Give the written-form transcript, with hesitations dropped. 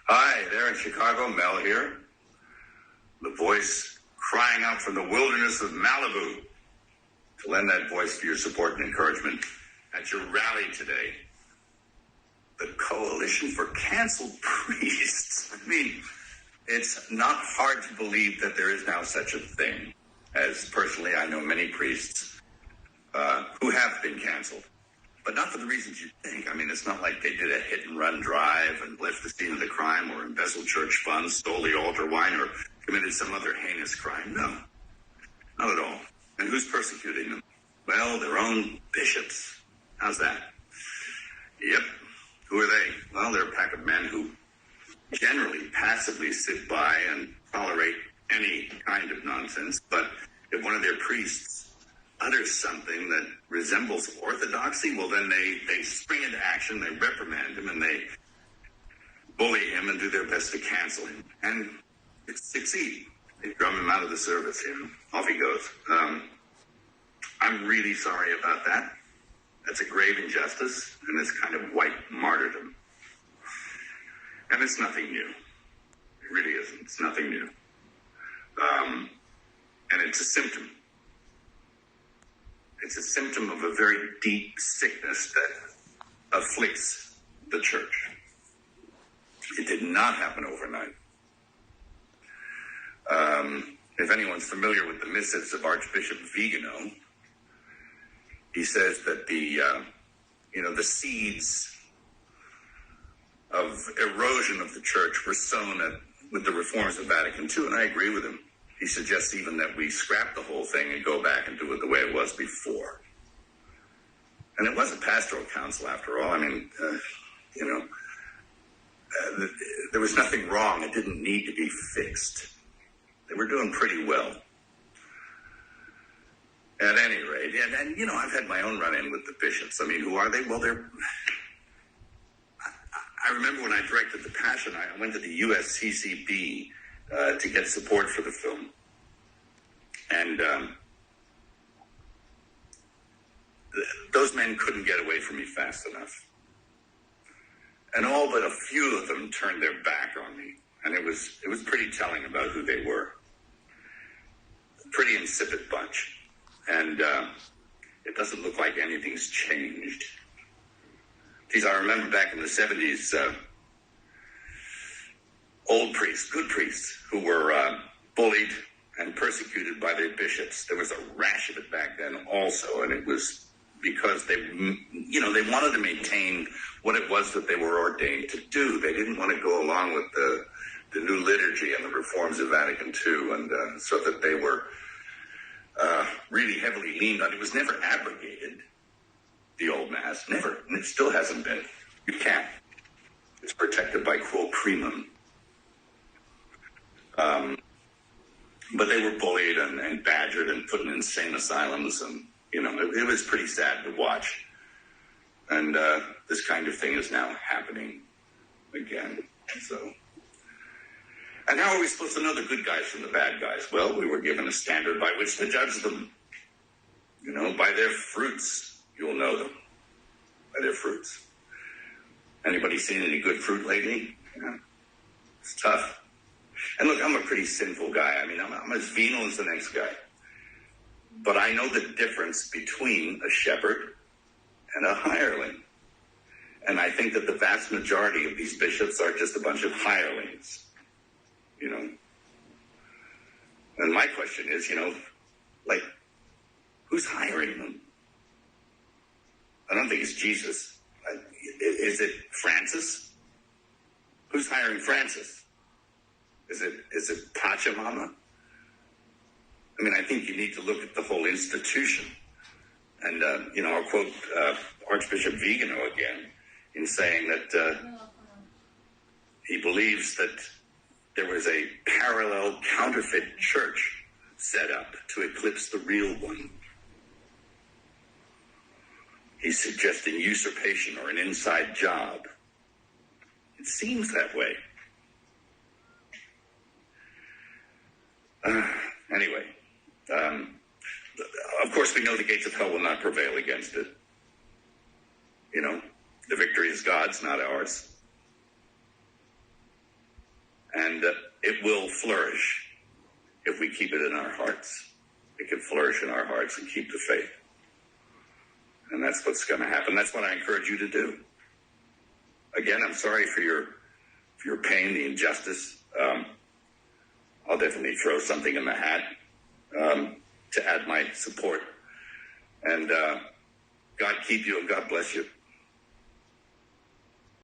Hi, there in Chicago, Mel here. The voice crying out from the wilderness of Malibu to lend that voice to your support and encouragement at your rally today. The Coalition for Canceled Priests. I mean, it's not hard to believe that there is now such a thing, as personally I know many priests who have been canceled. But not for the reasons you think. I mean, it's not like they did a hit-and-run drive and left the scene of the crime or embezzled church funds, stole the altar wine, or committed some other heinous crime. No, not at all. And who's persecuting them? Well, their own bishops. How's that? Yep. Who are they? Well, they're a pack of men who generally passively sit by and tolerate any kind of nonsense. But if one of their priests utters something that resembles orthodoxy, well, then they spring into action, they reprimand him, and they bully him and do their best to cancel him. And succeed. They drum him out of the service, off he goes. I'm really sorry about that. That's a grave injustice, and it's kind of white martyrdom. And it's nothing new. It really isn't. It's nothing new. And it's a symptom. It's a symptom of a very deep sickness that afflicts the church. It did not happen overnight. If anyone's familiar with the missives of Archbishop Vigano, he says that the seeds of erosion of the church were sown with the reforms of Vatican II, and I agree with him. He suggests even that we scrap the whole thing and go back and do it the way it was before. And it was a pastoral council, after all. I mean, there was nothing wrong. It didn't need to be fixed. They were doing pretty well. At any rate, and I've had my own run-in with the bishops. I mean, who are they? Well, I remember when I directed The Passion, I went to the USCCB to get support for the film. And those men couldn't get away from me fast enough. And all but a few of them turned their back on me. And it was pretty telling about who they were. Pretty insipid bunch. And it doesn't look like anything's changed. Geez, I remember back in the 70s, old priests, good priests, who were bullied and persecuted by their bishops. There was a rash of it back then also, and it was because they wanted to maintain what it was that they were ordained to do. They didn't want to go along with the new liturgy and the reforms of Vatican II, and so that they were really heavily leaned on. It was never abrogated, the old Mass, never, and it still hasn't been. You can't. It's protected by quo primum. But they were bullied and badgered and put in insane asylums, and it was pretty sad to watch. And this kind of thing is now happening again. So, and how are we supposed to know the good guys from the bad guys? Well, we were given a standard by which to judge them. By their fruits, you'll know them. By their fruits. Anybody seen any good fruit lately? Yeah. It's tough. And look, I'm a pretty sinful guy. I mean, I'm as venal as the next guy. But I know the difference between a shepherd and a hireling. And I think that the vast majority of these bishops are just a bunch of hirelings. And my question is, who's hiring them? I don't think it's Jesus. Is it Francis? Who's hiring Francis? Is it Pachamama? I mean, I think you need to look at the whole institution. And, I'll quote Archbishop Vigano again in saying that he believes that there was a parallel counterfeit church set up to eclipse the real one. He's suggesting usurpation or an inside job. It seems that way. Anyway, of course, we know the gates of hell will not prevail against it. The victory is God's, not ours. And it will flourish if we keep it in our hearts. It can flourish in our hearts and keep the faith. And that's what's going to happen. That's what I encourage you to do. Again, I'm sorry for your pain, the injustice. I'll definitely throw something in the hat to add my support. And God keep you and God bless you.